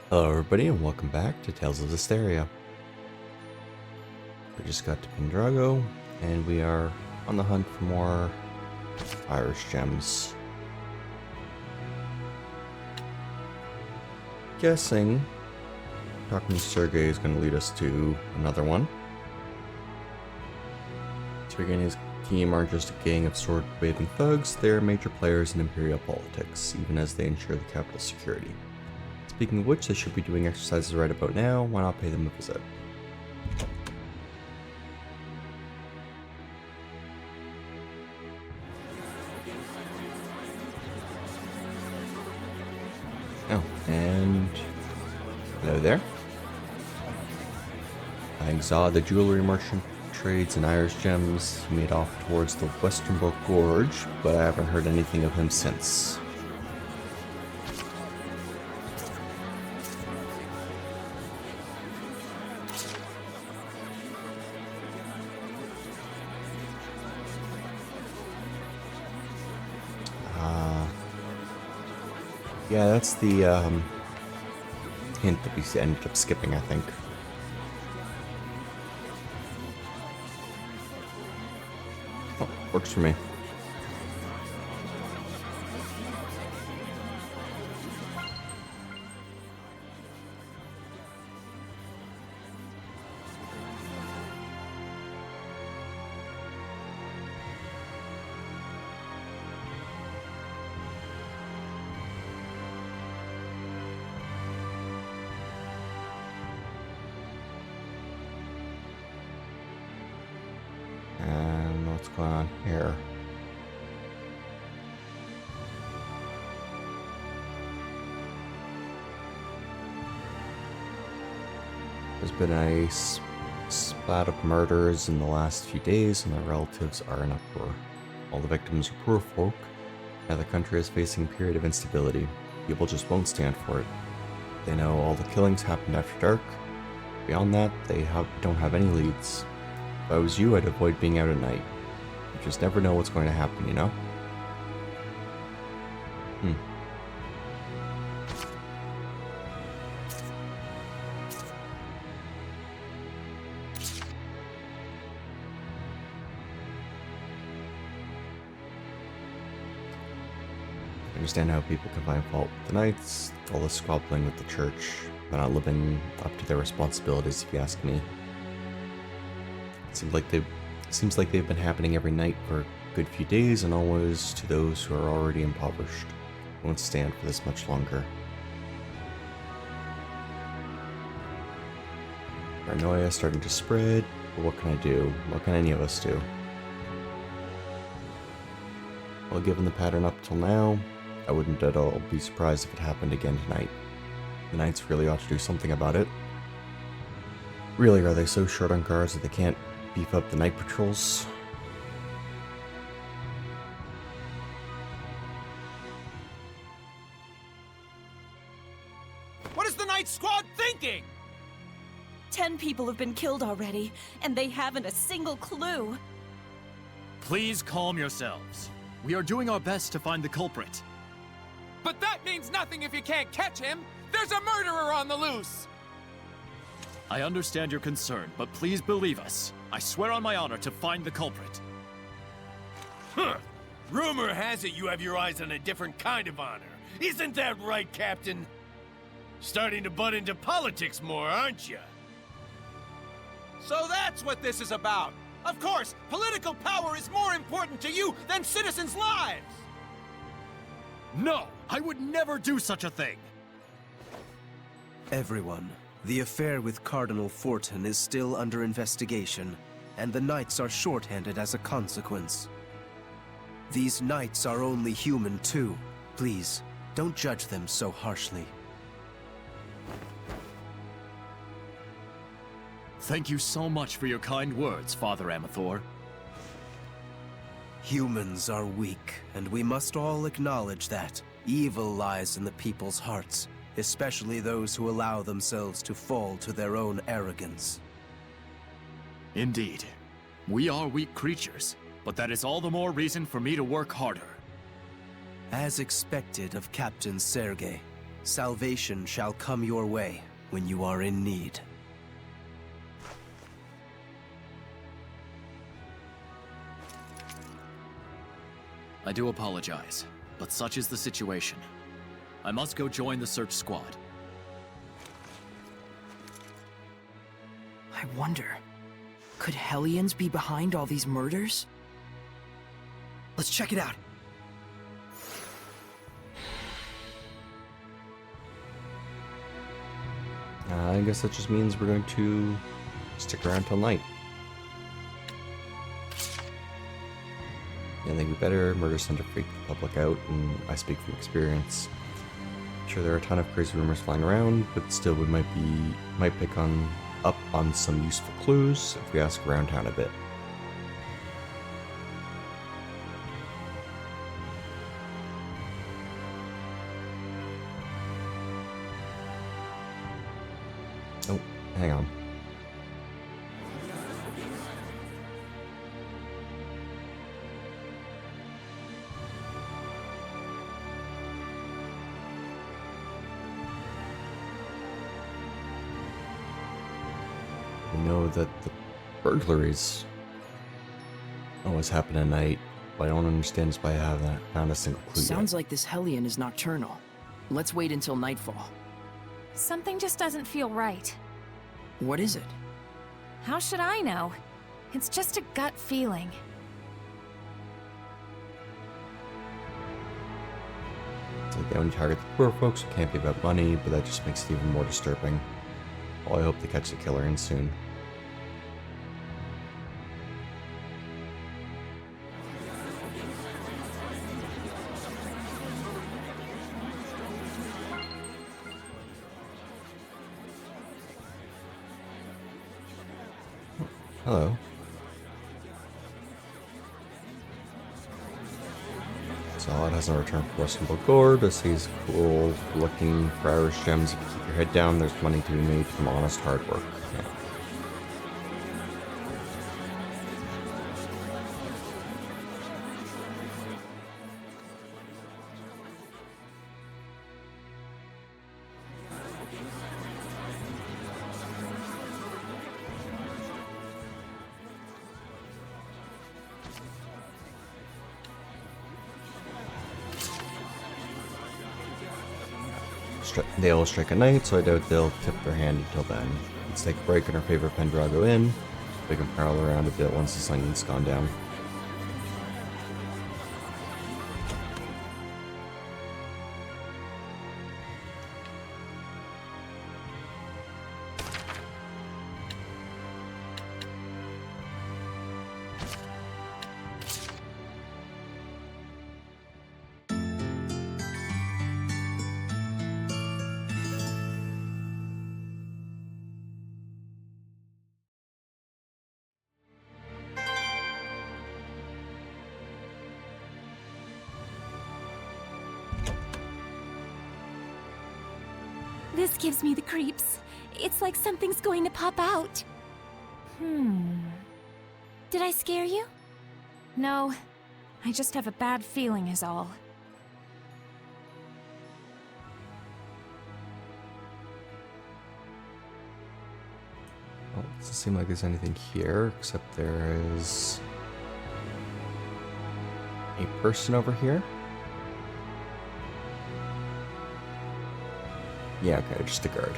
Hello everybody and welcome back to Tales of Zestiria. We just got to Pendrago and we are on the hunt for more Irish gems. Guessing talking to Sergei is going to lead us to another one. Sergei and his team aren't just a gang of sword-waving thugs, they are major players in imperial politics, even as they ensure the capital's security. Speaking of which, they should be doing exercises right about now. Why not pay them a visit? Oh, and hello there. Zod, the jewelry merchant, trades in Irish gems. He made off towards the Westernbrook Gorge, but I haven't heard anything of him since. Yeah, that's the hint that we ended up skipping, I think. Oh, works for me. And what's going on here? There's been a spat of murders in the last few days, and their relatives are in uproar. All the victims are poor folk. Now the country is facing a period of instability. People just won't stand for it. They know all the killings happened after dark. Beyond that, they don't have any leads. If I was you, I'd avoid being out at night. You just never know what's going to happen, you know? I understand how people can find fault with the Knights, all the squabbling with the church. They're not living up to their responsibilities, if you ask me. Seems like they've been happening every night for a good few days, and always to those who are already impoverished. Won't stand for this much longer. Paranoia is starting to spread, but what can I do? What can any of us do? Well, given the pattern up till now, I wouldn't at all be surprised if it happened again tonight. The Knights really ought to do something about it. Really, are they so short on guards that they can't beef up the night patrols? What is the Night Squad thinking? 10 people have been killed already, and they haven't a single clue. Please calm yourselves. We are doing our best to find the culprit. But that means nothing if you can't catch him! There's a murderer on the loose! I understand your concern, but please believe us. I swear on my honor to find the culprit. Huh. Rumor has it you have your eyes on a different kind of honor. Isn't that right, Captain? Starting to butt into politics more, aren't you? So that's what this is about! Of course, political power is more important to you than citizens' lives! No! I would never do such a thing! Everyone, the affair with Cardinal Fortin is still under investigation, and the Knights are shorthanded as a consequence. These Knights are only human too. Please, don't judge them so harshly. Thank you so much for your kind words, Father Amathor. Humans are weak, and we must all acknowledge that. Evil lies in the people's hearts, especially those who allow themselves to fall to their own arrogance. Indeed. We are weak creatures, but that is all the more reason for me to work harder. As expected of Captain Sergei, Salvation shall come your way when you are in need. I do apologize, but such is the situation. I must go join the search squad. I wonder, could Hellions be behind all these murders? Let's check it out. I guess that just means we're going to stick around till night. I think we better. Murders tend to freak the public out, and I speak from experience. Sure, there are a ton of crazy rumors flying around, but still, we might pick up on some useful clues if we ask around town a bit. Oh, hang on. We know that the burglaries always happen at night. What I don't understand is why I haven't found a single clue Sounds yet. like this Hellion is nocturnal. Let's wait until nightfall. Something just doesn't feel right. What is it? How should I know? It's just a gut feeling. It's like they only target the poor folks who can't be about money, but that just makes it even more disturbing. Well, I hope they catch the killer in soon. Hello. Solid hasn't returned from Western Gore. Does he's cool looking for Irish gems. If you keep your head down, there's money to be made from honest hard work. Yeah. They all strike at night, so I doubt they'll tip their hand until then. Let's take a break in our favorite Pendrago Inn. We can prowl around a bit once the sun's gone down. This gives me the creeps. It's like something's going to pop out. Did I scare you? No. I just have a bad feeling is all. Well, it doesn't seem like there's anything here, except there is a person over here. Yeah, okay, just a guard.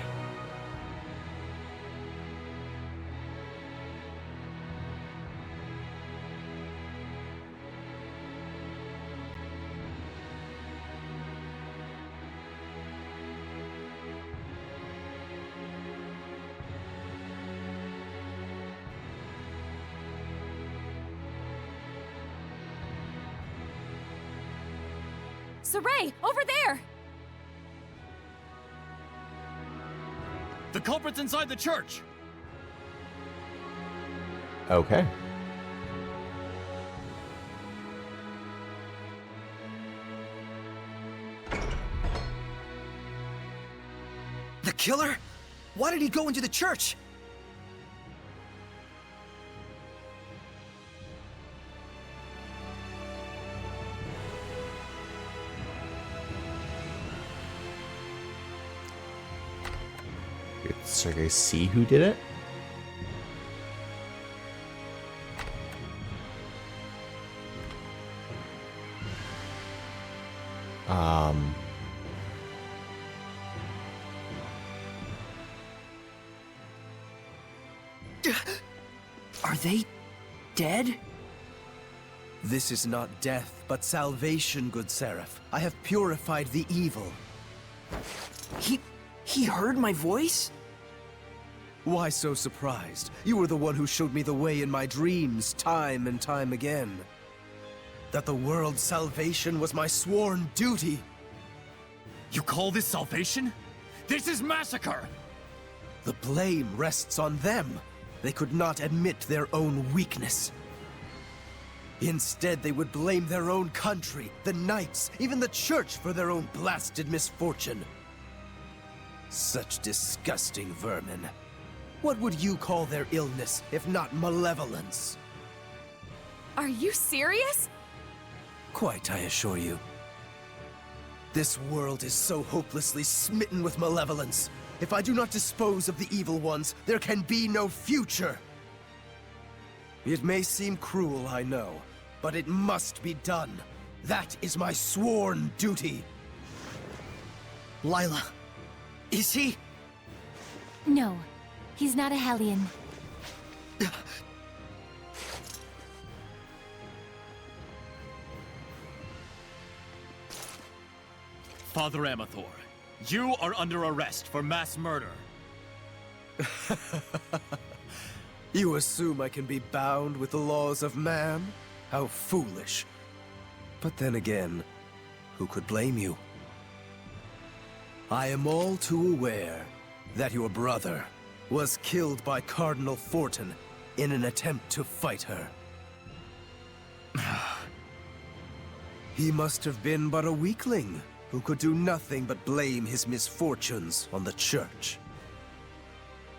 Saray, over there! The culprit's inside the church! Okay. The killer? Why did he go into the church? Did Sergei see who did it? Are they dead? This is not death, but salvation, good Seraph. I have purified the evil. He heard my voice? Why so surprised? You were the one who showed me the way in my dreams, time and time again. That the world's salvation was my sworn duty. You call this salvation? This is massacre! The blame rests on them. They could not admit their own weakness. Instead, they would blame their own country, the knights, even the church for their own blasted misfortune. Such disgusting vermin. What would you call their illness, if not malevolence? Are you serious? Quite, I assure you. This world is so hopelessly smitten with malevolence. If I do not dispose of the evil ones, there can be no future. It may seem cruel, I know, but it must be done. That is my sworn duty. Lila, is he? No, he's not a Hellion. Father Amathor, you are under arrest for mass murder. You assume I can be bound with the laws of man? How foolish. But then again, who could blame you? I am all too aware that your brother was killed by Cardinal Fortin in an attempt to fight her. He must have been but a weakling who could do nothing but blame his misfortunes on the Church.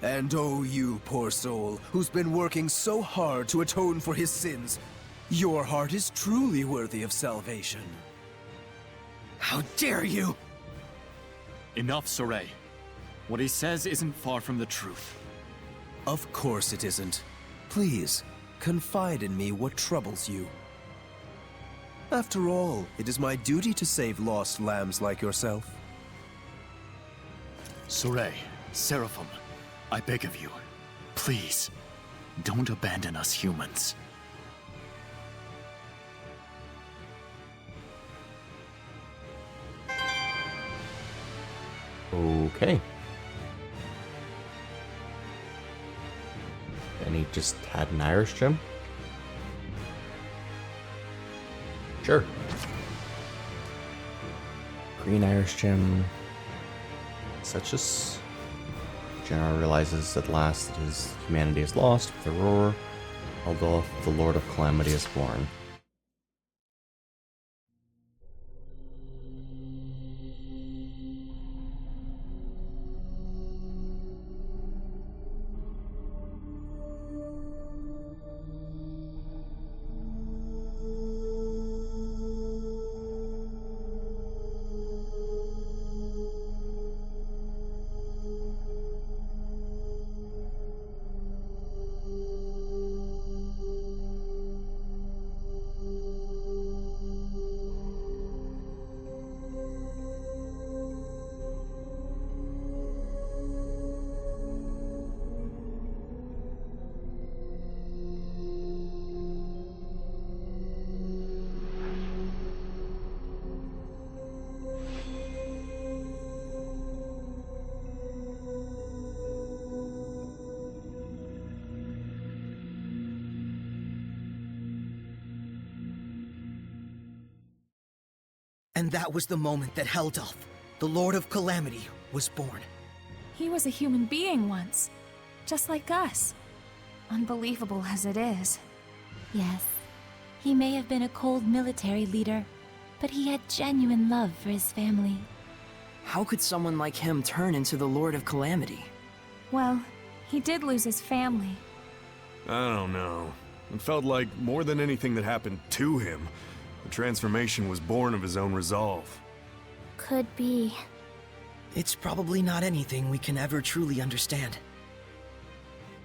And oh, you poor soul, who's been working so hard to atone for his sins, your heart is truly worthy of salvation. How dare you! Enough, Soray. What he says isn't far from the truth. Of course it isn't. Please, confide in me what troubles you. After all, it is my duty to save lost lambs like yourself. Soray, Seraphim, I beg of you, please, don't abandon us humans. Okay. And he just had an Irish gem? Sure. Green Irish gem. Such as General realizes at last that his humanity is lost with a roar, although the Lord of Calamity is born. And that was the moment that Heldolf, the Lord of Calamity, was born. He was a human being once, just like us. Unbelievable as it is. Yes, he may have been a cold military leader, but he had genuine love for his family. How could someone like him turn into the Lord of Calamity? Well, he did lose his family. I don't know. It felt like more than anything that happened to him, the transformation was born of his own resolve. Could be. It's probably not anything we can ever truly understand.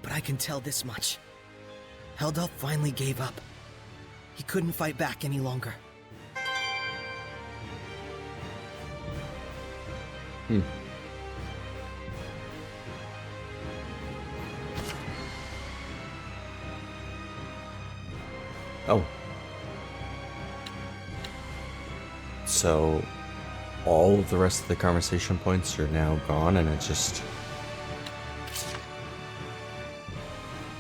But I can tell this much. Heldulf finally gave up. He couldn't fight back any longer. Oh. So, all of the rest of the conversation points are now gone, and it's just...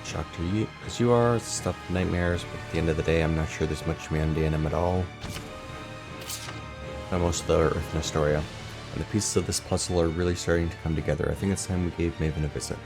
shocked you as you are, stuff nightmares, but at the end of the day, I'm not sure there's much humanity in him at all. Now, most of the Earth in Astoria. And the pieces of this puzzle are really starting to come together. I think it's time we gave Maven a visit.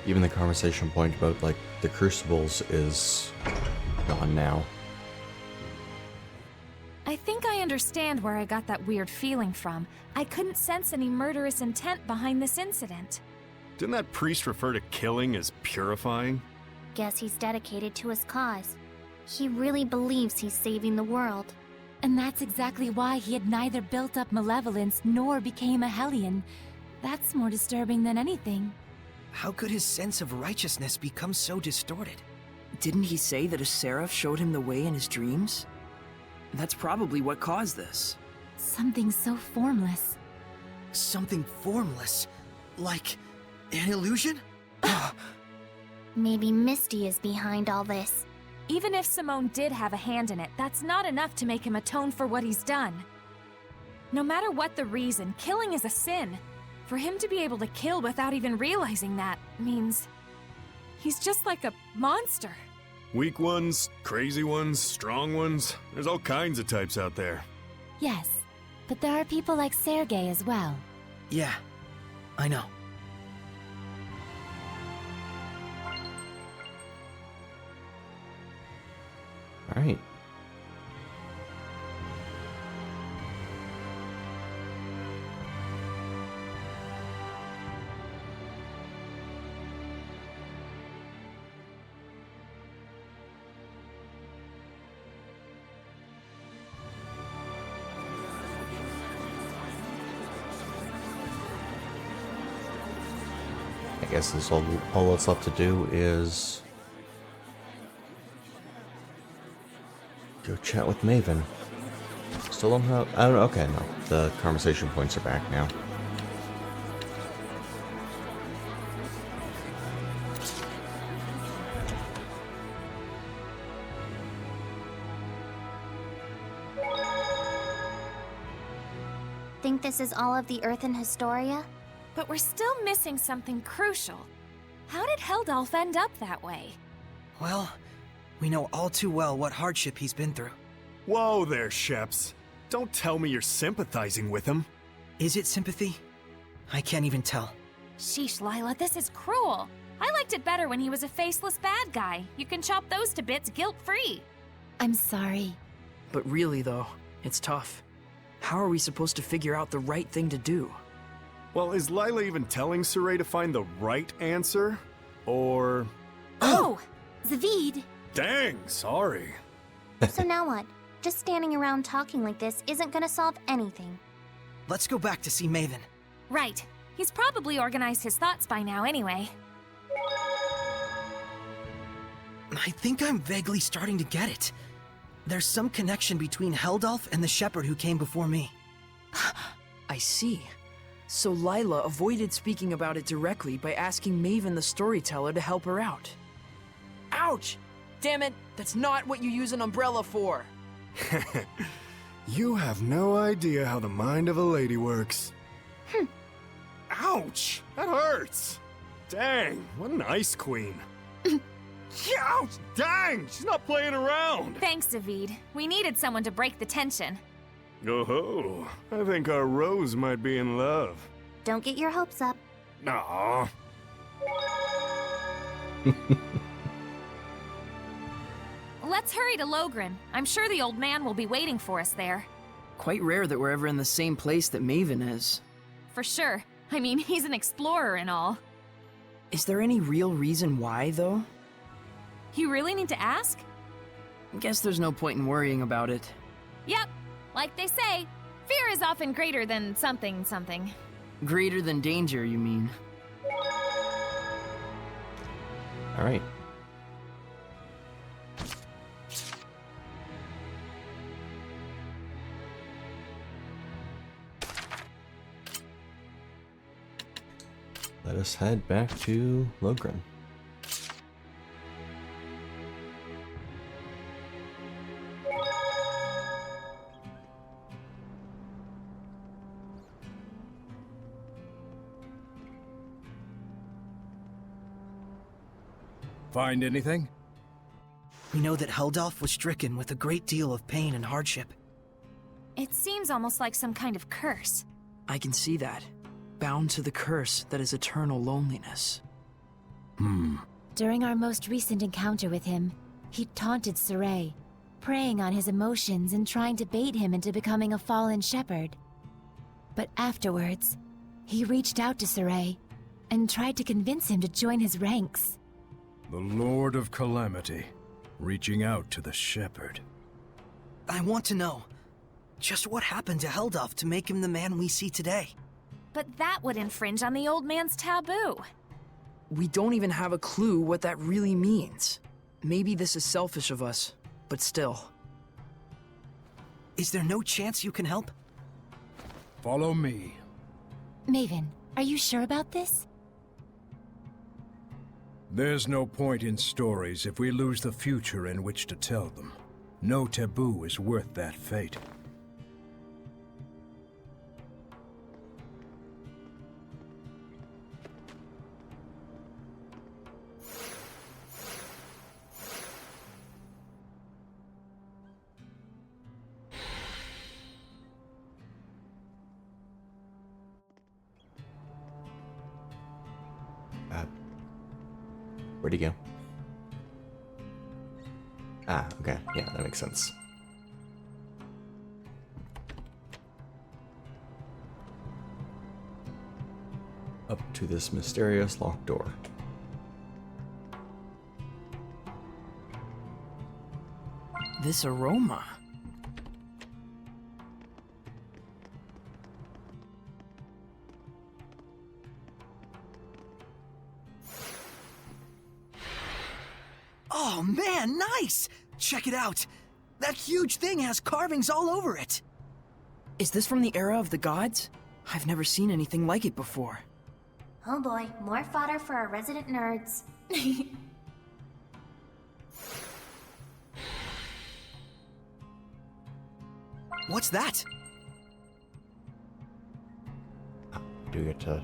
Even the conversation point about, like, the crucibles is gone now. I think I understand where I got that weird feeling from. I couldn't sense any murderous intent behind this incident. Didn't that priest refer to killing as purifying? Guess he's dedicated to his cause. He really believes he's saving the world. And that's exactly why he had neither built up malevolence nor became a Hellion. That's more disturbing than anything. How could his sense of righteousness become so distorted? Didn't he say that a seraph showed him the way in his dreams? That's probably what caused this. Something so formless. Something formless? Like an illusion? Maybe Misty is behind all this. Even if Simone did have a hand in it, that's not enough to make him atone for what he's done. No matter what the reason, killing is a sin. For him to be able to kill without even realizing that means he's just like a monster. Weak ones, crazy ones, strong ones. There's all kinds of types out there. Yes, but there are people like Sergei as well. Yeah, I know. All right. I guess this all that's left to do is go chat with Maven. Still don't have... I don't know. Okay, no. The conversation points are back now. Think this is all of the Earth in Historia? But we're still missing something crucial. How did Heldulf end up that way? Well, we know all too well what hardship he's been through. Whoa there, Sheps. Don't tell me you're sympathizing with him. Is it sympathy? I can't even tell. Sheesh, Lila, this is cruel. I liked it better when he was a faceless bad guy. You can chop those to bits guilt-free. I'm sorry. But really, though, it's tough. How are we supposed to figure out the right thing to do? Well, is Lila even telling Saray to find the right answer? Or... Oh! Zavid! Dang, sorry. So now what? Just standing around talking like this isn't gonna solve anything. Let's go back to see Maven. Right. He's probably organized his thoughts by now anyway. I think I'm vaguely starting to get it. There's some connection between Heldulf and the shepherd who came before me. I see. So Lila avoided speaking about it directly by asking Maven the storyteller to help her out. Ouch! Damn it, that's not what you use an umbrella for! You have no idea how the mind of a lady works. Ouch! That hurts! Dang, what an ice queen. Ouch! Dang! She's not playing around! Thanks, Zavid. We needed someone to break the tension. Oh-ho. I think our Rose might be in love. Don't get your hopes up. Aww. Let's hurry to Logren. I'm sure the old man will be waiting for us there. Quite rare that we're ever in the same place that Maven is. For sure. I mean, he's an explorer and all. Is there any real reason why, though? You really need to ask? Guess there's no point in worrying about it. Yep. Like they say, fear is often greater than something something. Greater than danger, you mean? All right. Let us head back to Logren. Find anything? We know that Heldolf was stricken with a great deal of pain and hardship. It seems almost like some kind of curse. I can see that. Bound to the curse that is eternal loneliness. During our most recent encounter with him, he taunted Saray, preying on his emotions and trying to bait him into becoming a fallen shepherd. But afterwards, he reached out to Saray and tried to convince him to join his ranks. The Lord of Calamity, reaching out to the shepherd. I want to know, just what happened to Heldolf to make him the man we see today? But that would infringe on the old man's taboo. We don't even have a clue what that really means. Maybe this is selfish of us, but still. Is there no chance you can help? Follow me. Maven, are you sure about this? There's no point in stories if we lose the future in which to tell them. No taboo is worth that fate. Where'd he go? Ah, okay. Yeah, that makes sense. Up to this mysterious locked door. This aroma. Oh man, nice! Check it out! That huge thing has carvings all over it! Is this from the era of the gods? I've never seen anything like it before. Oh boy, more fodder for our resident nerds. What's that? Do get to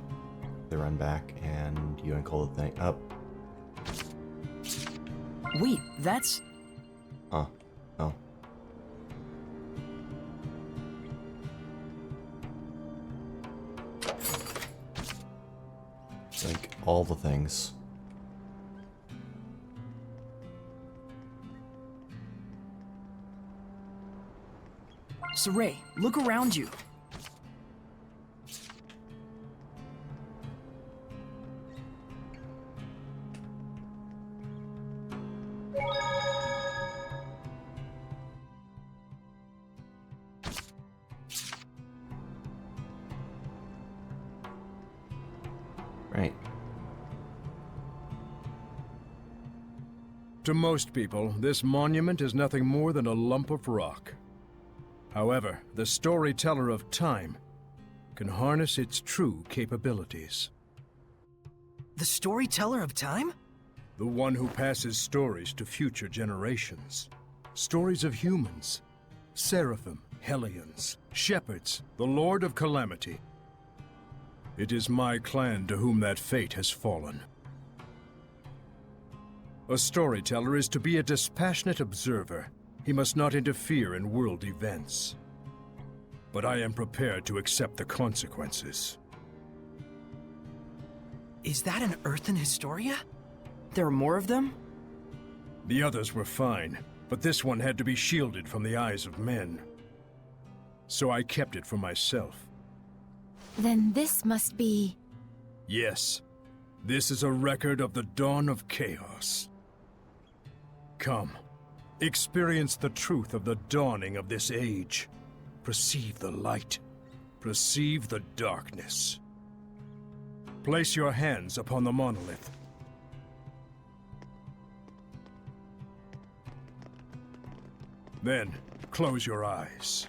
run back and you uncall the thing up. Wait, that's... Oh. Like all the things. Saray, look around you. Right. To most people, this monument is nothing more than a lump of rock. However, the storyteller of time can harness its true capabilities. The storyteller of time? The one who passes stories to future generations. Stories of humans, Seraphim, Hellions, shepherds, the Lord of Calamity. It is my clan to whom that fate has fallen. A storyteller is to be a dispassionate observer. He must not interfere in world events. But I am prepared to accept the consequences. Is that an Earthen Historia? There are more of them? The others were fine. but this one had to be shielded from the eyes of men. So I kept it for myself. Then this must be... Yes, this is a record of the dawn of chaos. Come, experience the truth of the dawning of this age. Perceive the light. Perceive the darkness. Place your hands upon the monolith. Then, close your eyes.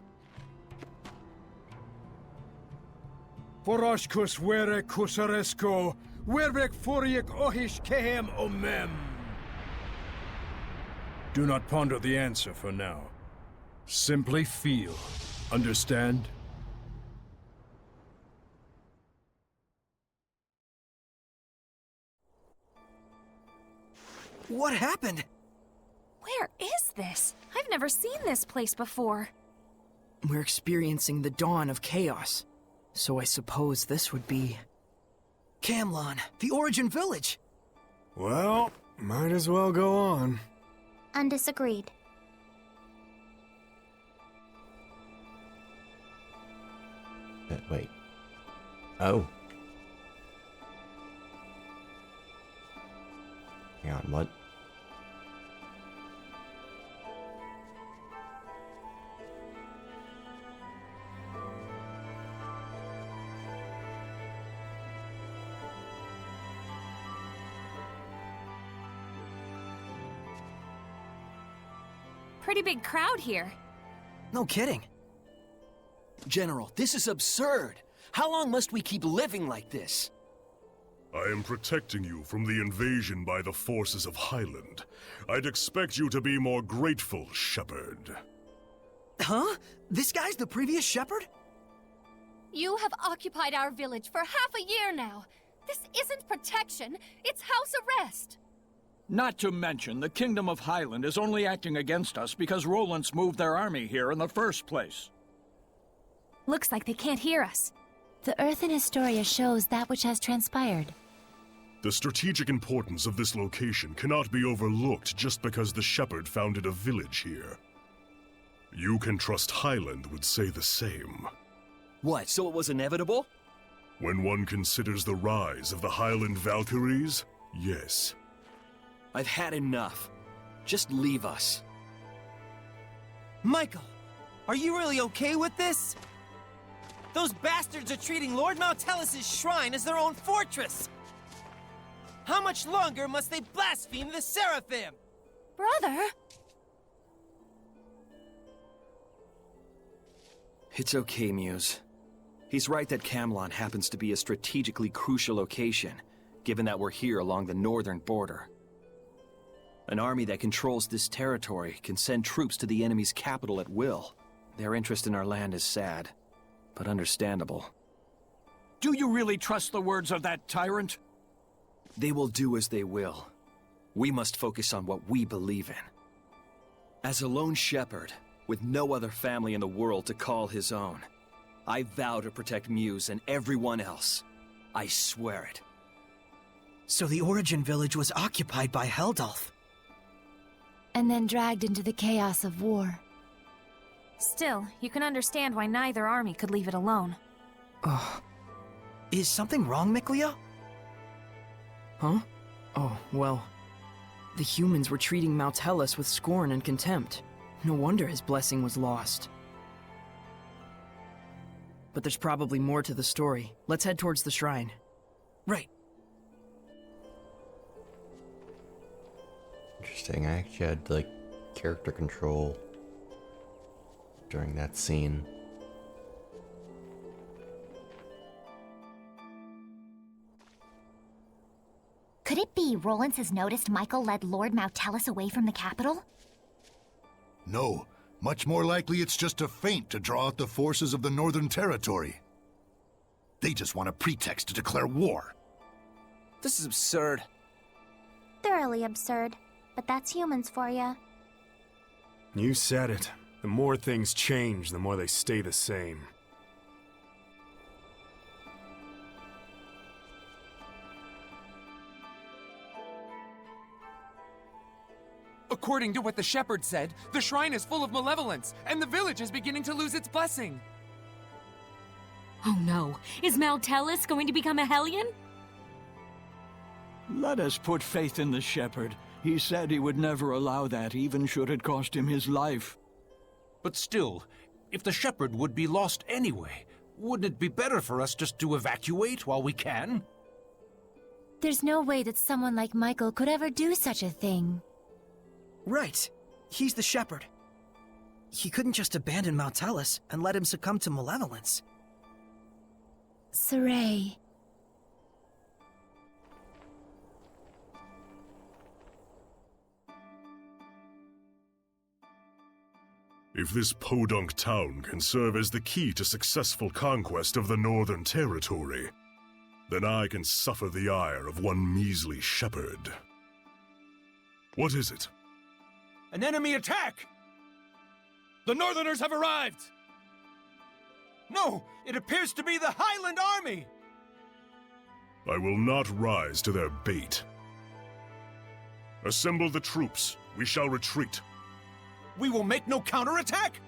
Foroshkus were kusaresko, werek furiek ohish kehem omem. Do not ponder the answer for now. Simply feel. Understand? What happened? Where is this? I've never seen this place before. We're experiencing the dawn of chaos. So I suppose this would be... Camlon, the Origin Village! Well, might as well go on. Undisagreed. Wait. Oh. Hang on, what? Pretty big crowd here. No kidding. General, this is absurd. How long must we keep living like this? I am protecting you from the invasion by the forces of Highland. I'd expect you to be more grateful, Shepherd. Huh? This guy's the previous Shepherd? You have occupied our village for half a year now. This isn't protection, it's house arrest. Not to mention, the Kingdom of Highland is only acting against us because Rowlands moved their army here in the first place. Looks like they can't hear us. The Earth in Historia shows that which has transpired. The strategic importance of this location cannot be overlooked just because the Shepherd founded a village here. You can trust Highland would say the same. What, so it was inevitable? When one considers the rise of the Highland Valkyries, yes. I've had enough. Just leave us. Michael, are you really okay with this? Those bastards are treating Lord Maltelis' shrine as their own fortress! How much longer must they blaspheme the Seraphim? Brother? It's okay, Muse. He's right that Camlon happens to be a strategically crucial location, given that we're here along the northern border. An army that controls this territory can send troops to the enemy's capital at will. Their interest in our land is sad, but understandable. Do you really trust the words of that tyrant? They will do as they will. We must focus on what we believe in. As a lone shepherd, with no other family in the world to call his own, I vow to protect Muse and everyone else. I swear it. So the Origin Village was occupied by Heldalf. And then dragged into the chaos of war. Still, you can understand why neither army could leave it alone. Is something wrong, Miklia? Huh? Oh, well... The humans were treating Maltelis with scorn and contempt. No wonder his blessing was lost. But there's probably more to the story. Let's head towards the shrine. Right. Interesting. I actually had, like, character control during that scene. Could it be Rowlands has noticed Michael led Lord Maltelis away from the capital? No. Much more likely it's just a feint to draw out the forces of the Northern Territory. They just want a pretext to declare war. This is absurd. Thoroughly absurd. But that's humans for you. You said it. The more things change, the more they stay the same. According to what the shepherd said, the shrine is full of malevolence, and the village is beginning to lose its blessing. Oh no, is Maltellus going to become a Hellion? Let us put faith in the shepherd. He said he would never allow that, even should it cost him his life. But still, if the shepherd would be lost anyway, wouldn't it be better for us just to evacuate while we can? There's no way that someone like Michael could ever do such a thing. Right. He's the shepherd. He couldn't just abandon Maltellus and let him succumb to malevolence. Saray. If this podunk town can serve as the key to successful conquest of the Northern Territory, then I can suffer the ire of one measly shepherd. What is it? An enemy attack! The Northerners have arrived! No, it appears to be the Highland Army! I will not rise to their bait. Assemble the troops. We shall retreat. We will make no counterattack!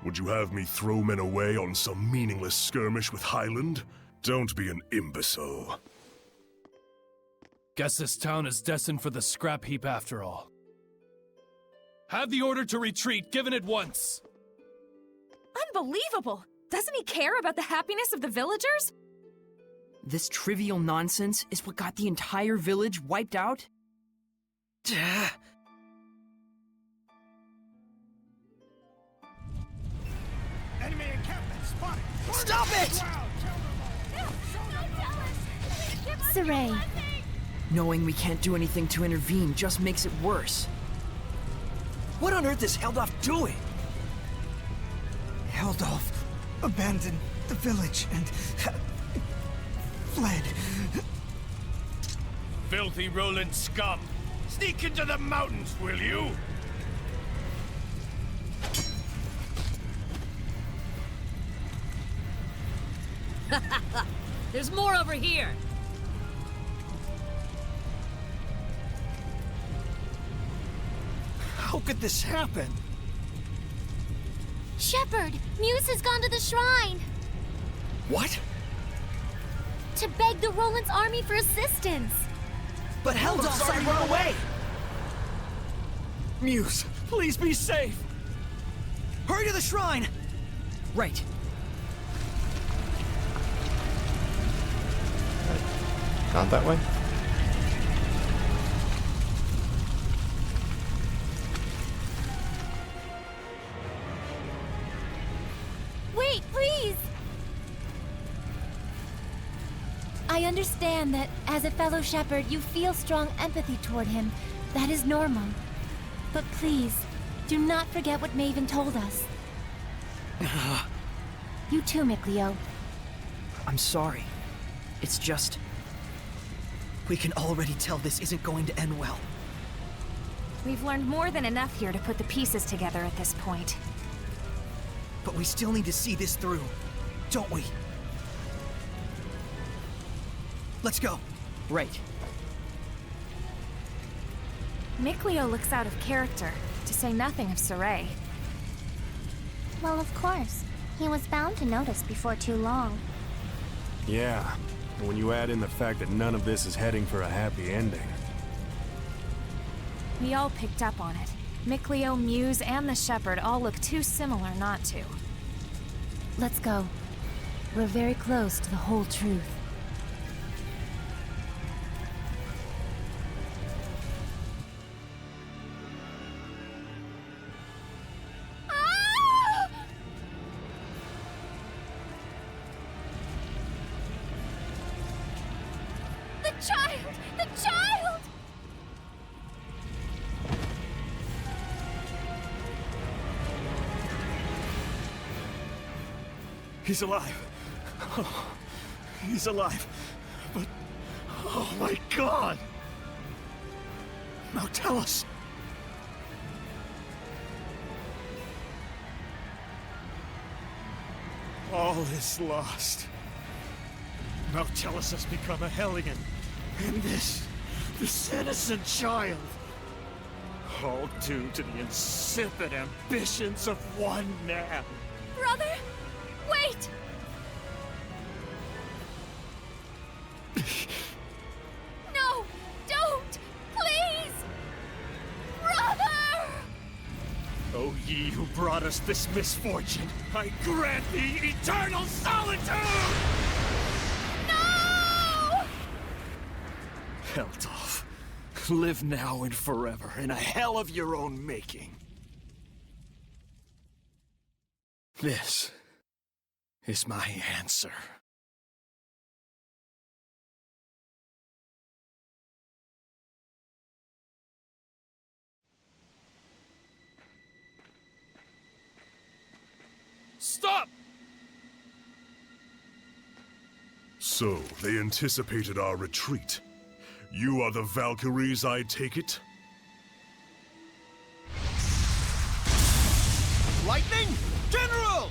Would you have me throw men away on some meaningless skirmish with Highland? Don't be an imbecile. Guess this town is destined for the scrap heap after all. Have the order to retreat given at once! Unbelievable! Doesn't he care about the happiness of the villagers? This trivial nonsense is what got the entire village wiped out? Enemy encampment spotted! Stop it! Saray. Knowing we can't do anything to intervene just makes it worse. What on earth is Heldolf doing? Heldolf abandoned the village and fled. Filthy Roland scum! Sneak into the mountains, will you? There's more over here! How could this happen? Shepherd, Muse has gone to the shrine! What? To beg the Roland's army for assistance! But Heldolf's already run away! Muse, please be safe! Hurry to the shrine! Right. Not that way? Wait, please! I understand that, as a fellow shepherd, you feel strong empathy toward him. That is normal. But please, do not forget what Maven told us. You too, Mikleo. I'm sorry. It's just... we can already tell this isn't going to end well. We've learned more than enough here to put the pieces together at this point. But we still need to see this through, don't we? Let's go. Right. Mikleo looks out of character, to say nothing of Saray. Well, of course. He was bound to notice before too long. Yeah, and when you add in the fact that none of this is heading for a happy ending. We all picked up on it. Mikleo, Muse, and the Shepherd all look too similar not to. Let's go. We're very close to the whole truth. He's alive. Oh, he's alive. But, oh my God! Now tell us. All is lost. Maltellus has become a Hellion. And this innocent child. All due to the insipid ambitions of one man. Brother, wait! No, don't! Please! Brother! O ye who brought us this misfortune, I grant thee eternal solitude! No! Heldolf, live now and forever in a hell of your own making. This is my answer. Stop! So, they anticipated our retreat. You are the Valkyries, I take it? Lightning! General!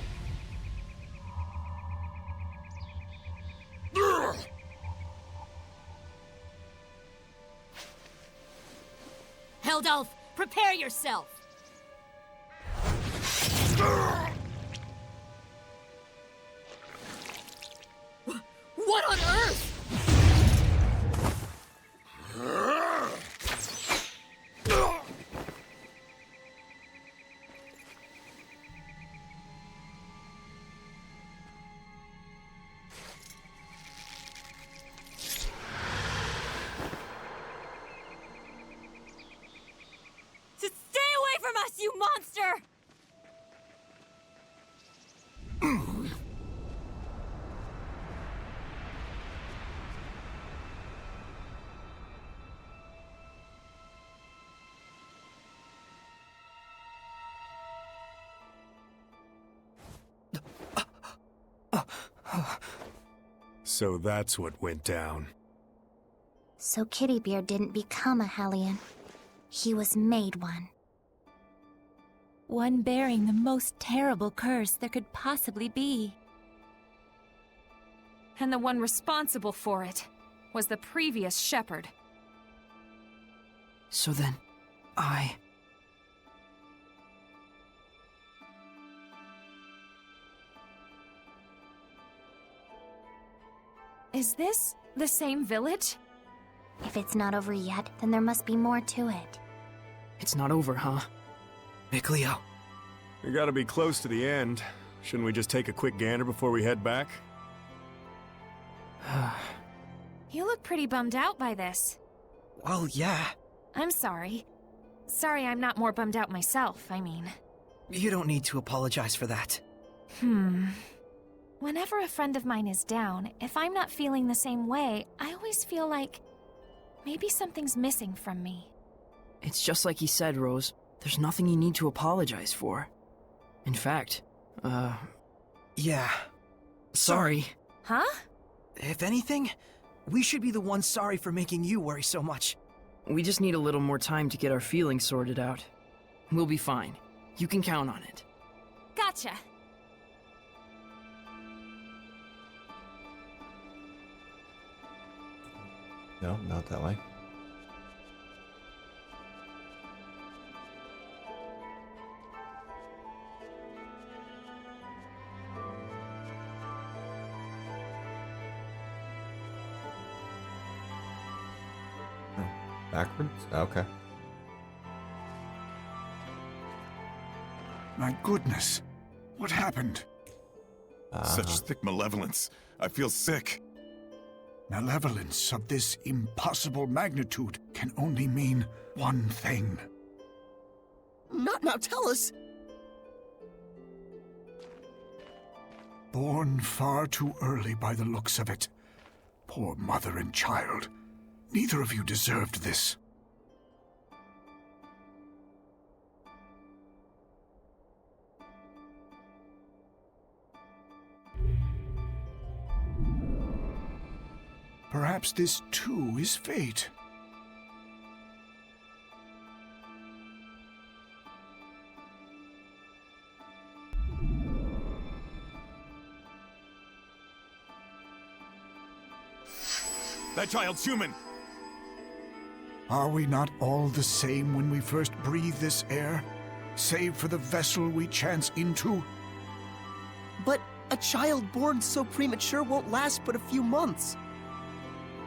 Heldolf, prepare yourself! What on earth? Stay away from us, you monster! So that's what went down. So Kittybeard didn't become a Hellion. He was made one. One bearing the most terrible curse there could possibly be. And the one responsible for it was the previous shepherd. So then, Is this the same village? If it's not over yet, then there must be more to it. It's not over, huh? Mikleo. We gotta be close to the end. Shouldn't we just take a quick gander before we head back? You look pretty bummed out by this. Well, yeah. I'm sorry. Sorry I'm not more bummed out myself, I mean. You don't need to apologize for that. Whenever a friend of mine is down, if I'm not feeling the same way, I always feel like maybe something's missing from me. It's just like he said, Rose. There's nothing you need to apologize for. In fact, Yeah. Sorry. Huh? If anything, we should be the ones sorry for making you worry so much. We just need a little more time to get our feelings sorted out. We'll be fine. You can count on it. Gotcha. No, not that way. Oh, backwards? Okay. My goodness. What happened? Such thick malevolence. I feel sick. Malevolence of this impossible magnitude can only mean one thing. Not now, tell us! Born far too early by the looks of it. Poor mother and child. Neither of you deserved this. Perhaps this too is fate. That child's human! Are we not all the same when we first breathe this air, save for the vessel we chance into? But a child born so premature won't last but a few months.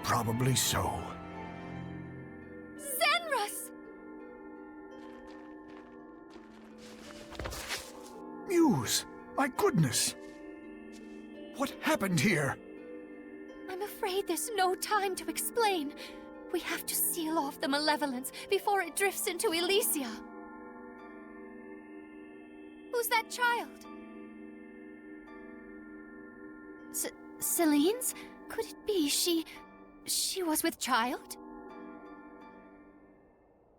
Probably so. Zenrus! Muse! My goodness! What happened here? I'm afraid there's no time to explain. We have to seal off the Malevolence before it drifts into Elysia. Who's that child? Celine's? Could it be she was with child?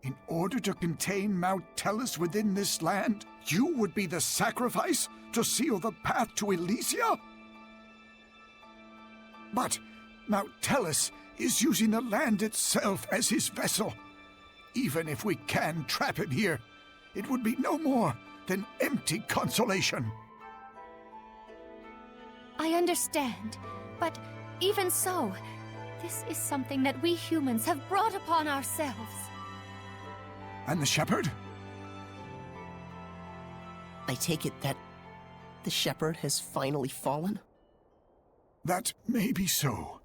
In order to contain Mount Tellus within this land, you would be the sacrifice to seal the path to Elysia? But Mount Tellus is using the land itself as his vessel. Even if we can trap him here, it would be no more than empty consolation. I understand, but even so, this is something that we humans have brought upon ourselves. And the shepherd? I take it that the shepherd has finally fallen? That may be so,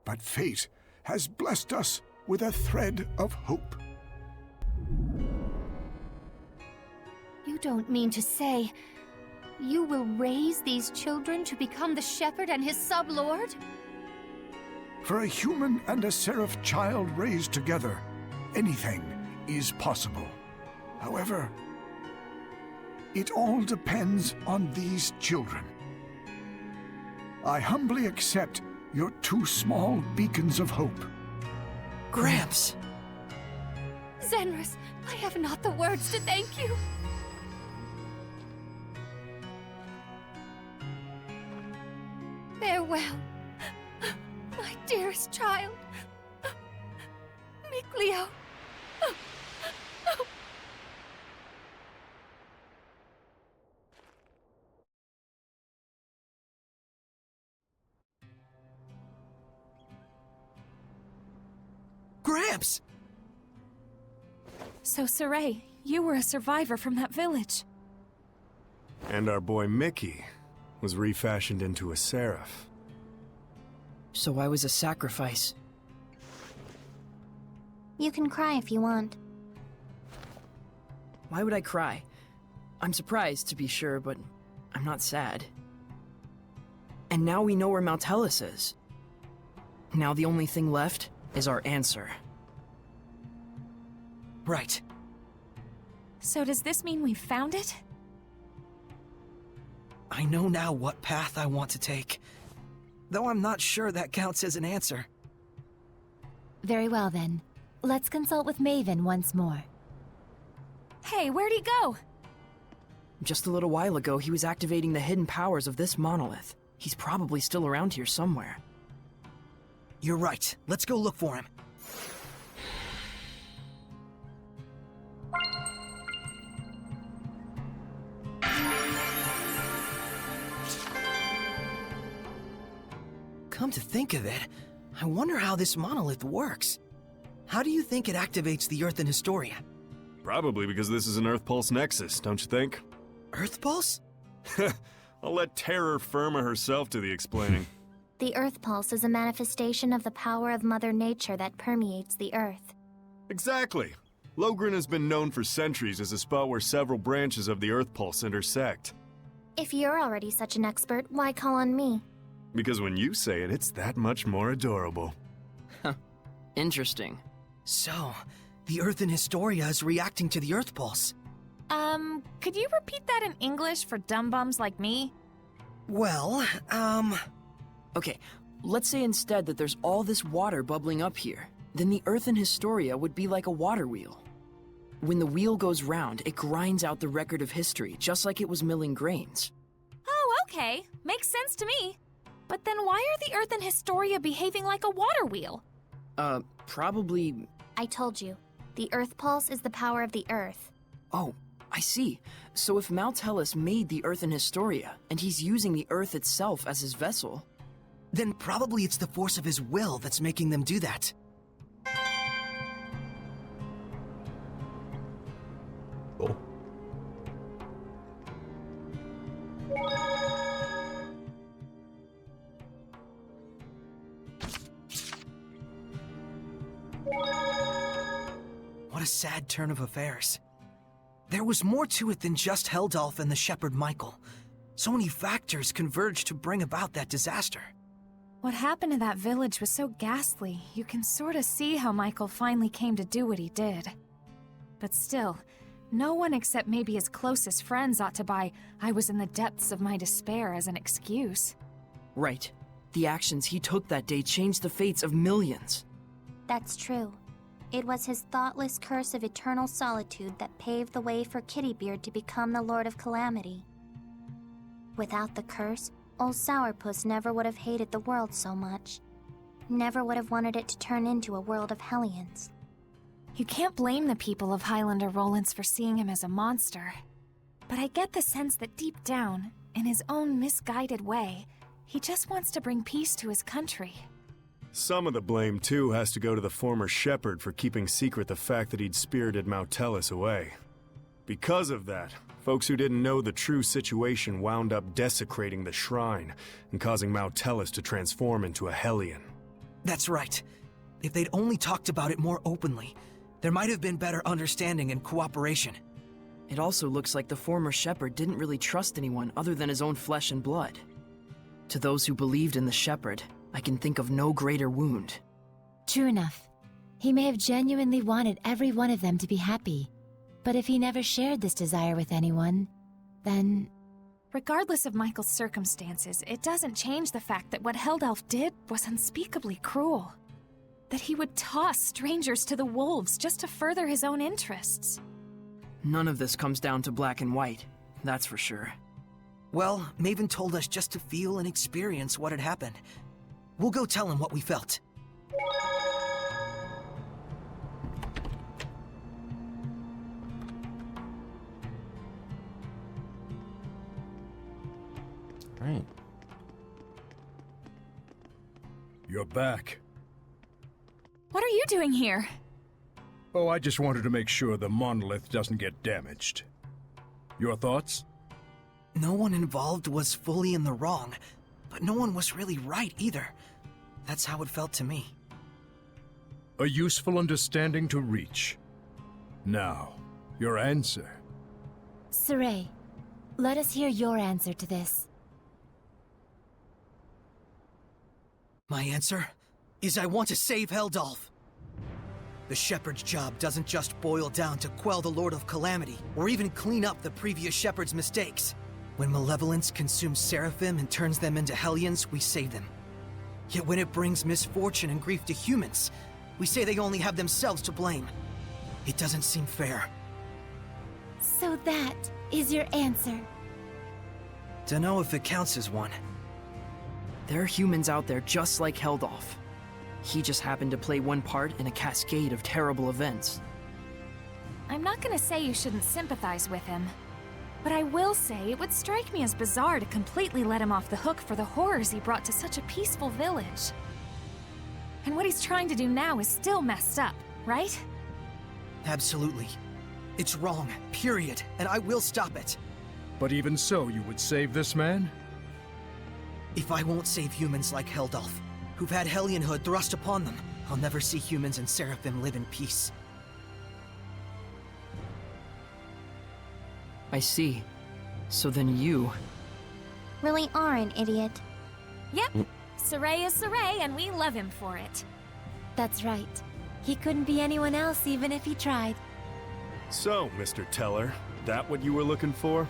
but fate has blessed us with a thread of hope. You don't mean to say you will raise these children to become the shepherd and his sub-lord? For a human and a seraph child raised together, anything is possible. However, it all depends on these children. I humbly accept your 2 small beacons of hope. Gramps! Zenrus, I have not the words to thank you. Farewell, my dearest child, Mikleo. Gramps! So, Saray, you were a survivor from that village. And our boy Mickey was refashioned into a seraph. So I was a sacrifice. You can cry if you want. Why would I cry? I'm surprised, to be sure, but I'm not sad. And now we know where Mount Tellus is. Now the only thing left is our answer. Right. So does this mean we've found it? I know now what path I want to take. Though I'm not sure that counts as an answer. Very well then. Let's consult with Maven once more. Hey, where'd he go? Just a little while ago, he was activating the hidden powers of this monolith. He's probably still around here somewhere. You're right. Let's go look for him. Come to think of it, I wonder how this monolith works. How do you think it activates the Earth in Historia? Probably because this is an Earth Pulse Nexus, don't you think? Earth Pulse? I'll let Terror Firma herself do the explaining. The Earth Pulse is a manifestation of the power of Mother Nature that permeates the Earth. Exactly. Logren has been known for centuries as a spot where several branches of the Earth Pulse intersect. If you're already such an expert, why call on me? Because when you say it, it's that much more adorable. Interesting. So, the Earth in Historia is reacting to the Earth Pulse. Could you repeat that in English for dumb bums like me? Well, Okay, let's say instead that there's all this water bubbling up here. Then the Earth in Historia would be like a water wheel. When the wheel goes round, it grinds out the record of history, just like it was milling grains. Oh, okay. Makes sense to me. But then why are the Earth in Historia behaving like a water wheel? Probably... I told you. The Earth Pulse is the power of the Earth. Oh, I see. So if Mount Tellus made the Earth in Historia, and he's using the Earth itself as his vessel... Then probably it's the force of his will that's making them do that. What a sad turn of affairs. There was more to it than just Heldalf and the shepherd Michael. So many factors converged to bring about that disaster. What happened to that village was so ghastly, you can sort of see how Michael finally came to do what he did. But still, no one except maybe his closest friends ought to buy "I was in the depths of my despair" as an excuse. Right. The actions he took that day changed the fates of millions. That's true. It was his thoughtless curse of eternal solitude that paved the way for Kittybeard to become the Lord of Calamity. Without the curse, old Sourpuss never would have hated the world so much. Never would have wanted it to turn into a world of Hellions. You can't blame the people of Highlander Rollins for seeing him as a monster. But I get the sense that deep down, in his own misguided way, he just wants to bring peace to his country. Some of the blame, too, has to go to the former shepherd for keeping secret the fact that he'd spirited Malevolence away. Because of that, folks who didn't know the true situation wound up desecrating the shrine and causing Malevolence to transform into a Hellion. That's right. If they'd only talked about it more openly, there might have been better understanding and cooperation. It also looks like the former shepherd didn't really trust anyone other than his own flesh and blood. To those who believed in the shepherd, I can think of no greater wound. True enough. He may have genuinely wanted every one of them to be happy. But if he never shared this desire with anyone, then... Regardless of Michael's circumstances, it doesn't change the fact that what Heldalf did was unspeakably cruel. That he would toss strangers to the wolves just to further his own interests. None of this comes down to black and white, that's for sure. Well, Maven told us just to feel and experience what had happened. We'll go tell him what we felt. Right. You're back. What are you doing here? Oh, I just wanted to make sure the monolith doesn't get damaged. Your thoughts? No one involved was fully in the wrong, but no one was really right either. That's how it felt to me. A useful understanding to reach. Now, your answer. Saray, let us hear your answer to this. My answer is I want to save Heldalf. The shepherd's job doesn't just boil down to quell the Lord of Calamity, or even clean up the previous shepherd's mistakes. When Malevolence consumes Seraphim and turns them into Hellions, we save them. Yet when it brings misfortune and grief to humans, we say they only have themselves to blame. It doesn't seem fair. So that is your answer. Dunno if it counts as one. There are humans out there just like Heldalf. He just happened to play one part in a cascade of terrible events. I'm not gonna say you shouldn't sympathize with him. But I will say it would strike me as bizarre to completely let him off the hook for the horrors he brought to such a peaceful village. And what he's trying to do now is still messed up, right? Absolutely. It's wrong, period, and I will stop it. But even so, you would save this man? If I won't save humans like Heldalf, who've had Hellionhood thrust upon them, I'll never see humans and Seraphim live in peace. I see. So then you... really are an idiot. Yep. Saray is Saray, and we love him for it. That's right. He couldn't be anyone else even if he tried. So, Mr. Teller, that what you were looking for?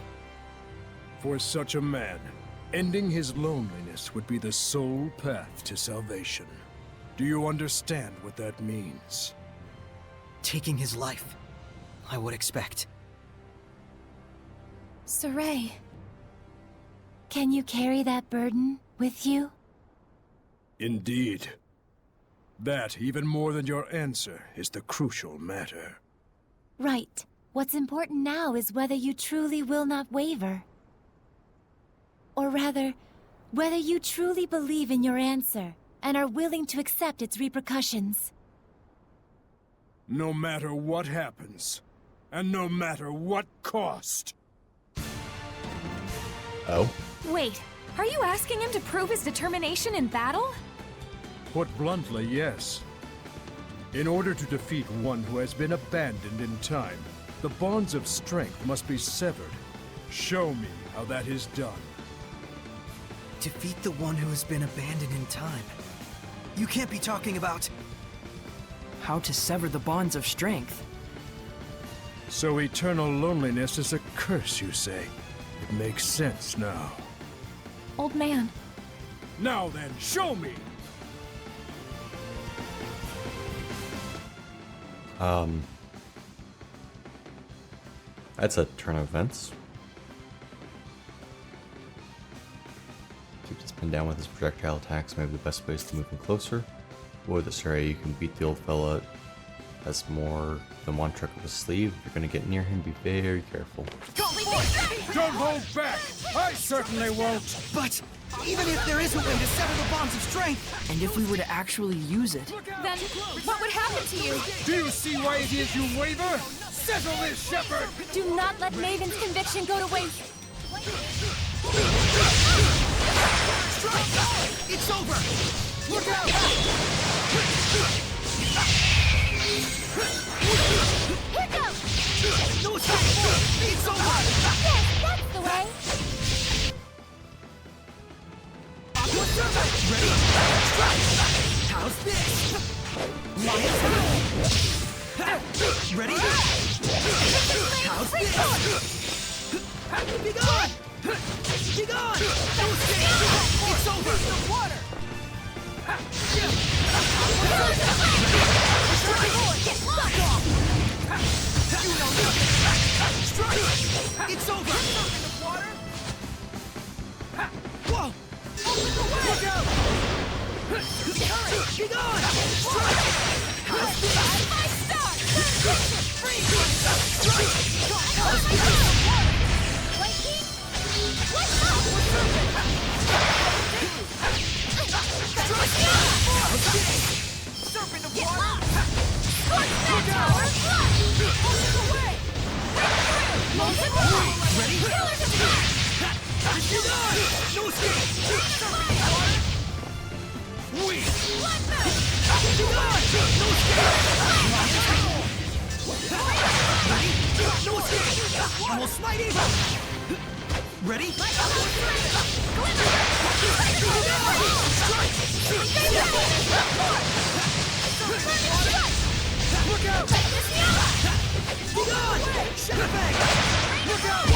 For such a man, ending his loneliness would be the sole path to salvation. Do you understand what that means? Taking his life, I would expect. Saray. Can you carry that burden with you? Indeed. That, even more than your answer, is the crucial matter. Right. What's important now is whether you truly will not waver. Or rather, whether you truly believe in your answer and are willing to accept its repercussions. No matter what happens, and no matter what cost. Oh? Wait, are you asking him to prove his determination in battle? Put bluntly, yes. In order to defeat one who has been abandoned in time, the bonds of strength must be severed. Show me how that is done. Defeat the one who has been abandoned in time. You can't be talking about... How to sever the bonds of strength. So eternal loneliness is a curse, you say? It makes sense now. Old man. Now then, show me! That's a turn of events. Keep this pin down with his projectile attacks, maybe the best place to move him closer. With this area, you can beat the old fella. Has more than one trick up his sleeve. If you're gonna get near him, be very careful. Don't hold back! I certainly won't! But even if there is a way to sever the bonds of strength... And if we were to actually use it... Then what would happen to you? Do you see why it is you waver? Settle this, Shepherd! Do not let Maven's conviction go to waste. It's over! Look out! Here goes! No escape! It's over! Yes, that's the way. Ready? How's this? Lion's Howl! Ready? How's this? Be gone! Be gone! No escape! It's over! The water! It's over! Whoa! Look out! Be gone! How's this? My star! Serpent of water! Look out! Ready? You're gone! No escape! Serpent of water! Weak! You're gone! No escape! Ready? No escape! I will smite evil! Ready? Look out! Be gone! Shadowbang! Look out!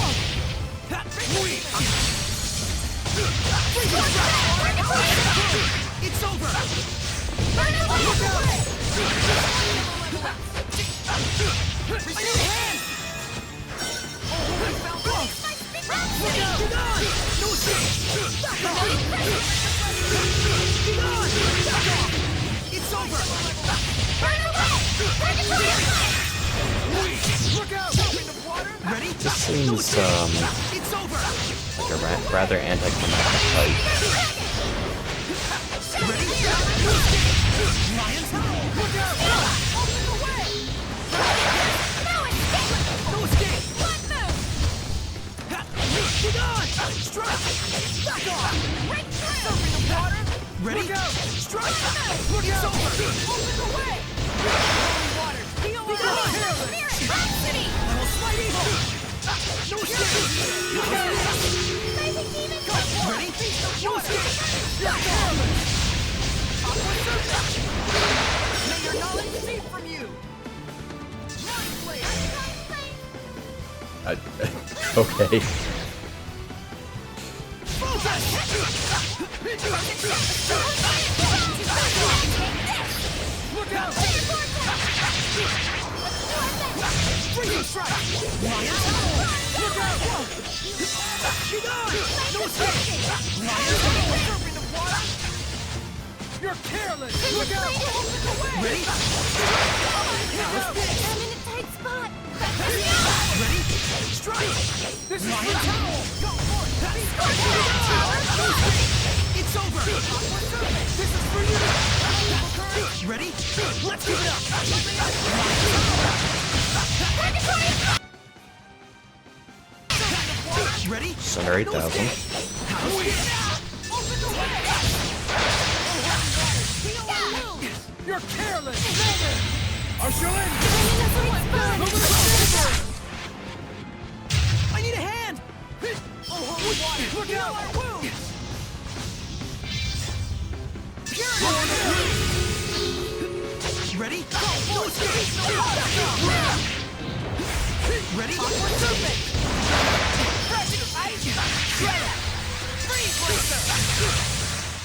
It's over! Look out! Receive hand! Look out! Be gone! No escape! Back off! Be gone! Back off! It's over! Look out! Ready? This seems It's over! like a rather anticlimactic fight. Ready? Lion's Howl! Look out! Open the way! No escape! One move! Get on! Strike! Back off! Break through! Serpent of water! Ready? Look out! Strike! Look out! Open the way! Holy water! Be gone! Spirit! I will smite evil! No escape! Amazing demon! Ready? No escape! Back off! May your knowledge proceed from you! Okay. Look out! Freezing strike! Lion's Howl! Look out! Be gone! No escape! Lion's Howl! Serpent of water! You're careless! Look out! Ready? How's this? I'm in a tight spot. Ready? Strike! This is Lion's Howl! Go for it! It's over! This is for you! Ready? Let's give it up! Ready? Under 8,000. You're You're careless! I shall end I need a hand! Oh, holy water! Look out! Our wounds! Ready? Go! Ready? Serpent! Fracture ice! Shredder! Freeze laser!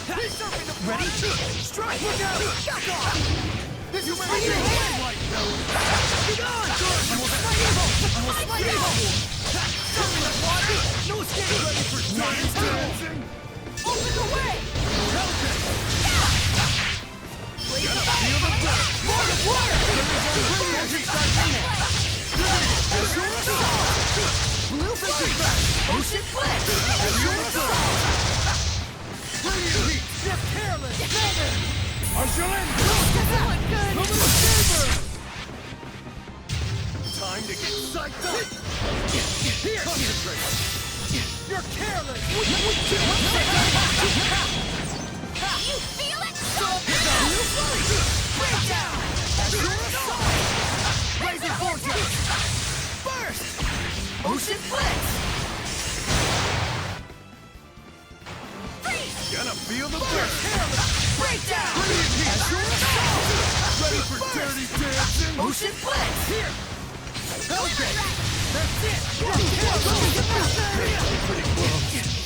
Serpent of ready? Strike! Look out! Back off! This is my hand! Be gone! I will smite evil! I will smite evil! Serpent of water! No escape! Ready for giant dancing! Open the way! Blaze of fire! Lord of water! Blue fishing back! Ocean flex! Radiant heat! You're careless! I shall end Time to get psyched up! Here! Concentrate! You're careless! You feel it? Breakdown! Laser vortex! Burst! Ocean flex! Freeze! Gonna feel the burst! Breakdown! Ready for dirty dancing? Ocean flex! Here! Okay! That's it!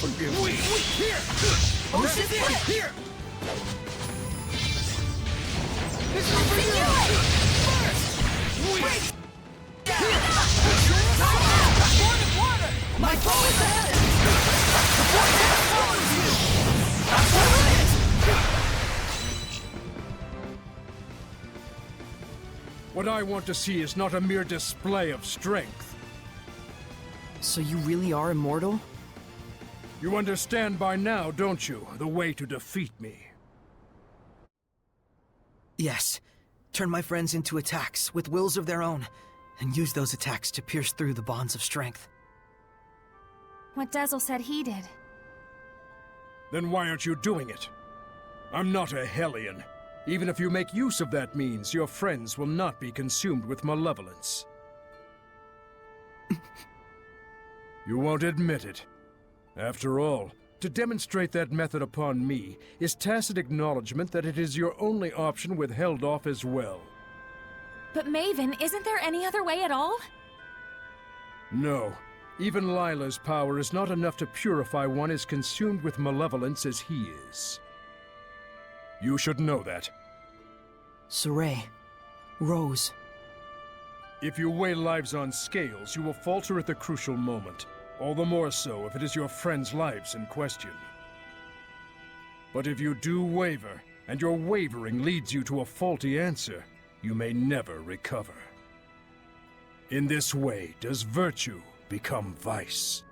Forgive me. Here! Ocean flex! Here! This is for you! Burst! Break! Born of water! My foe is ahead! The vortex follows you! What I want to see is not a mere display of strength. So you really are immortal? You understand by now, don't you, the way to defeat me? Yes. Turn my friends into attacks with wills of their own, and use those attacks to pierce through the bonds of strength. What Dazzle said he did. Then why aren't you doing it? I'm not a Hellion. Even if you make use of that means, your friends will not be consumed with malevolence. You won't admit it. After all, to demonstrate that method upon me is tacit acknowledgement that it is your only option with Heldolf as well. But Maven, isn't there any other way at all? No. Even Lila's power is not enough to purify one as consumed with malevolence as he is. You should know that. Saray. Rose. If you weigh lives on scales, you will falter at the crucial moment. All the more so if it is your friends' lives in question. But if you do waver, and your wavering leads you to a faulty answer, you may never recover. In this way does virtue become vice.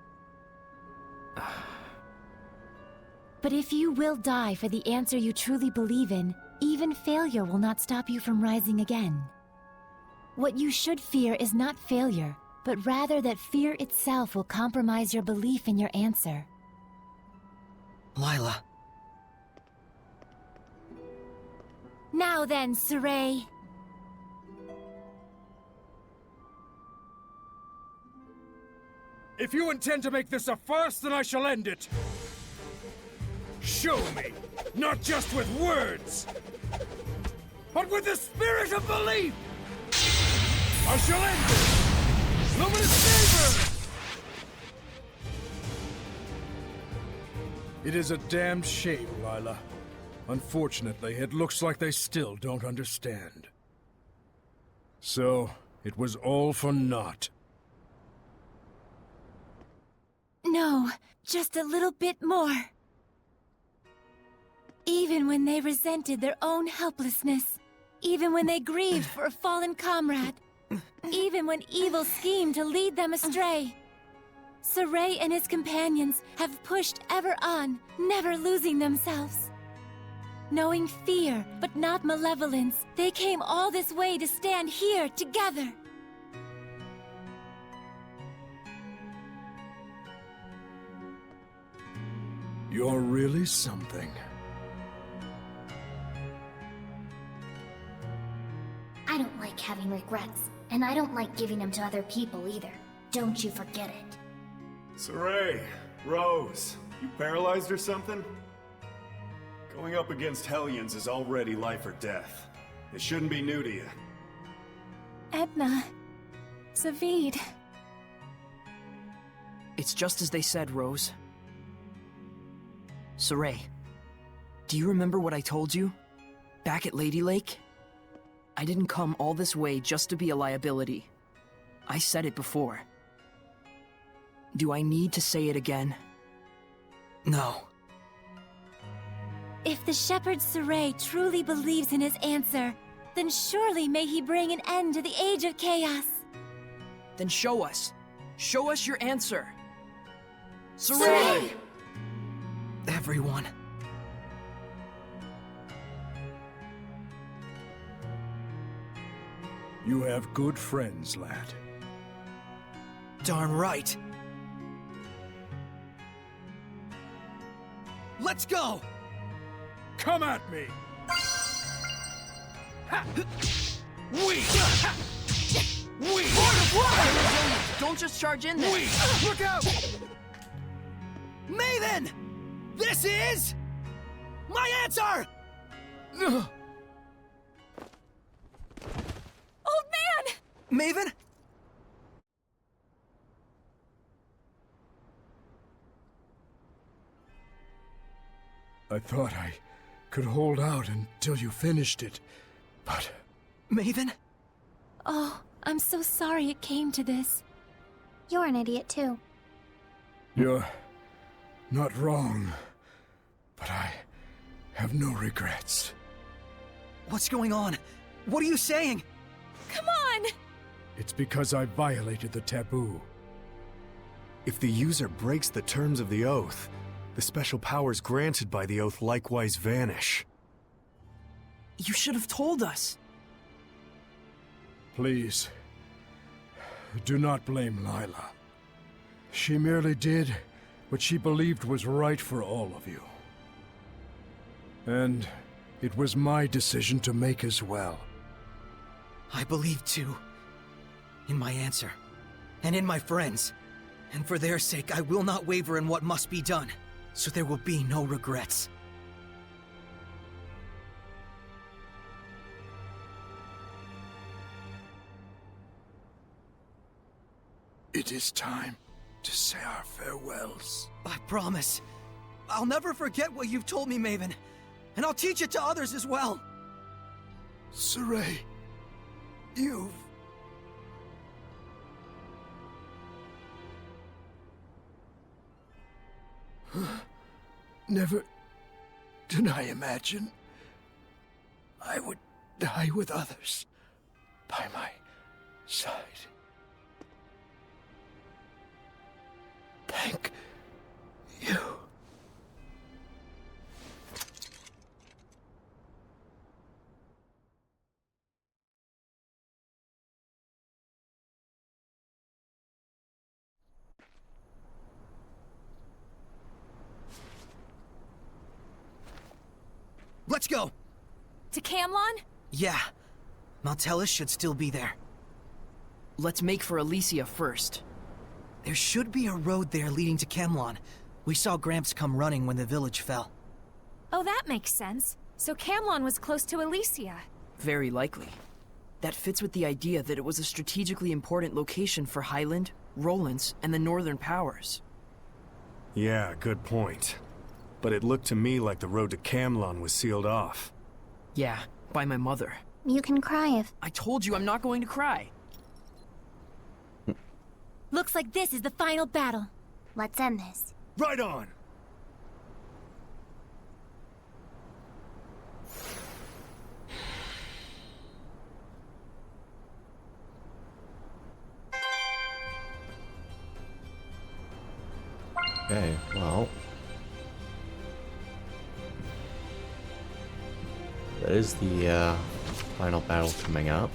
But if you will die for the answer you truly believe in, even failure will not stop you from rising again. What you should fear is not failure, but rather that fear itself will compromise your belief in your answer. Lila. Now then, Saray. If you intend to make this a farce, then I shall end it. Show me, not just with words, but with the spirit of belief. I shall end it. Luminous Saber! It is a damned shame, Lila. Unfortunately, it looks like they still don't understand. So, it was all for naught. No, just a little bit more. Even when they resented their own helplessness, even when they grieved for a fallen comrade, even when evil schemed to lead them astray, Saray and his companions have pushed ever on, never losing themselves. Knowing fear, but not malevolence, they came all this way to stand here together. You're really something. having regrets, and I don't like giving them to other people either. Don't you forget it. Saray, Rose, you paralyzed or something? Going up against Hellions is already life or death. It shouldn't be new to you. Edna. Zavid. It's just as they said, Rose. Saray, do you remember what I told you? Back at Lady Lake? I didn't come all this way just to be a liability. I said it before. Do I need to say it again? No. If the shepherd Saray truly believes in his answer, then surely may he bring an end to the Age of Chaos. Then show us. Show us your answer. Saray! Everyone. You have good friends, lad. Darn right. Let's go! Come at me! Don't just charge in there. Look out! Maven! This is... my answer! Old man! Maven? I thought I could hold out until you finished it, but... Maven? Oh, I'm so sorry it came to this. You're an idiot too. You're not wrong, but I have no regrets. What's going on? What are you saying? Come on! It's because I violated the taboo. If the user breaks the terms of the oath, the special powers granted by the oath likewise vanish. You should have told us. Please, do not blame Lila. She merely did what she believed was right for all of you. And it was my decision to make as well. I believe too. In my answer. And in my friends. And for their sake, I will not waver in what must be done. So there will be no regrets. It is time to say our farewells. I promise. I'll never forget what you've told me, Maven. And I'll teach it to others as well. Saray, you've... Never did I imagine I would die with others by my side. Thank you. Let's go! To Camlon? Yeah. Malevolence should still be there. Let's make for Elysia first. There should be a road there leading to Camlon. We saw Gramps come running when the village fell. Oh, that makes sense. So Camlon was close to Elysia. Very likely. That fits with the idea that it was a strategically important location for Highland, Rowlands, and the Northern Powers. Yeah, good point. But it looked to me like the road to Camlon was sealed off. Yeah, by my mother. You can cry if... I told you I'm not going to cry. Looks like this is the final battle. Let's end this. Right on! Okay, well... that is the final battle coming up.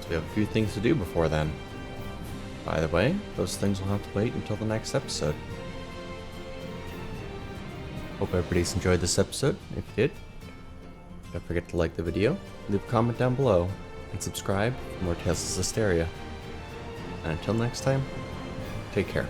So we have a few things to do before then. By the way, those things will have to wait until the next episode. Hope everybody's enjoyed this episode. If you did, Don't forget to like the video, leave a comment down below, and subscribe for more Tales of Zestiria. And until next time, take care.